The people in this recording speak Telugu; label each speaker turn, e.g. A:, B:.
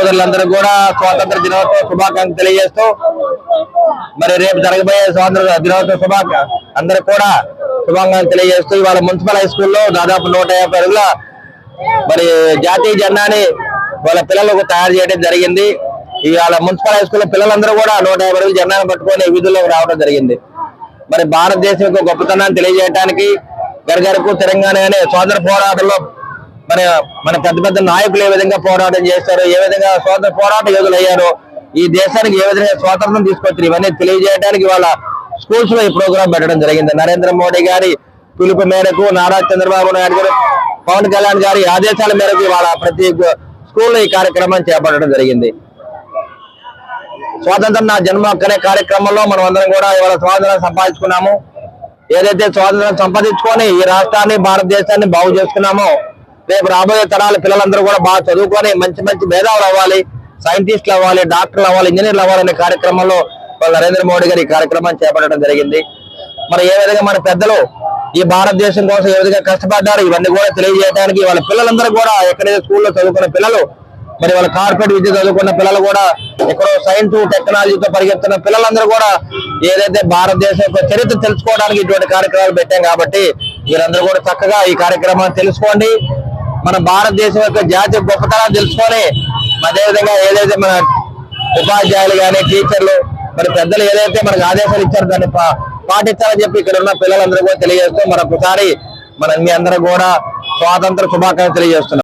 A: సోదరులందరూ కూడా స్వాతంత్ర దినోత్సవ శుభాకాంక్షలు తెలియజేస్తూ మరి రేపు జరగబోయే స్వాతంత్ర దినోత్సవ అందరూ కూడా శుభాకాంక్షలు తెలియజేస్తూ ఇవాళ మున్సిపల్ హై స్కూల్లో దాదాపు 150 అడుగుల మరి జాతీయ జెండాని వాళ్ళ పిల్లలకు తయారు చేయడం జరిగింది. ఇవాళ మున్సిపల్ హై స్కూల్ పిల్లలందరూ కూడా 150 అడుగుల జెండాను పట్టుకొని విధుల్లోకి రావడం జరిగింది. మరి భారతదేశం యొక్క గొప్పతనాన్ని తెలియజేయడానికి గరగరకు తెలంగాణ అనే స్వాతంత్ర పోరాటంలో మన పెద్ద పెద్ద నాయకులు ఏ విధంగా పోరాటం చేశారు, ఏ విధంగా స్వాతంత్ర పోరాట యోధులు అయ్యారో, ఈ దేశానికి ఏ విధంగా స్వాతంత్రం తీసుకొచ్చారు ఇవన్నీ తెలియజేయడానికి వాళ్ళ స్కూల్స్ లో ఈ ప్రోగ్రాం పెట్టడం జరిగింది. నరేంద్ర మోడీ గారి పిలుపు మేరకు, నారా చంద్రబాబు నాయుడు గారు, పవన్ కళ్యాణ్ గారి ఆదేశాల మేరకు వాళ్ళ ప్రతి స్కూల్లో ఈ కార్యక్రమాన్ని చేపట్టడం జరిగింది. స్వాతంత్రం నా జన్మ అనే కార్యక్రమంలో మనం అందరం కూడా ఇవాళ స్వాతంత్రం సంపాదించుకున్నాము. ఏదైతే స్వాతంత్రం సంపాదించుకొని ఈ రాష్ట్రాన్ని భారతదేశాన్ని బాగు చేసుకున్నామో రేపు రాబోయే తరాల పిల్లలందరూ కూడా బాగా చదువుకొని మంచి మంచి మేధావులు అవ్వాలి, సైంటిస్టులు అవ్వాలి, డాక్టర్లు అవ్వాలి, ఇంజనీర్లు అవ్వాలనే కార్యక్రమంలో నరేంద్ర మోడీ గారు ఈ కార్యక్రమాన్ని చేపట్టడం జరిగింది. మరి ఏ విధంగా మన పెద్దలు ఈ భారతదేశం కోసం ఏ విధంగా కష్టపడ్డారు ఇవన్నీ కూడా తెలియజేయడానికి వాళ్ళ పిల్లలందరూ కూడా ఎక్కడైతే స్కూల్లో చదువుకున్న పిల్లలు, మరి వాళ్ళ కార్పొరేట్ విద్య చదువుకున్న పిల్లలు కూడా ఎక్కడో సైన్స్ టెక్నాలజీతో పరిగెత్తున్న పిల్లలందరూ కూడా ఏదైతే భారతదేశం యొక్క చరిత్ర తెలుసుకోవడానికి ఇటువంటి కార్యక్రమాలు పెట్టాం కాబట్టి మీరందరూ కూడా చక్కగా ఈ కార్యక్రమాన్ని తెలుసుకోండి. మన భారతదేశం యొక్క జాతీయ గొప్పతనాన్ని తెలుసుకొని అదేవిధంగా ఏదైతే మన ఉపాధ్యాయులు కానీ టీచర్లు మరి పెద్దలు ఏదైతే మనకు ఆదేశాలు ఇచ్చారో దాన్ని పాటించాలని చెప్పి ఇక్కడ ఉన్న పిల్లలందరూ కూడా తెలియజేస్తూ మరొకసారి మీ అందరూ కూడా స్వాతంత్ర శుభాకాంక్షలు తెలియజేస్తున్నాం.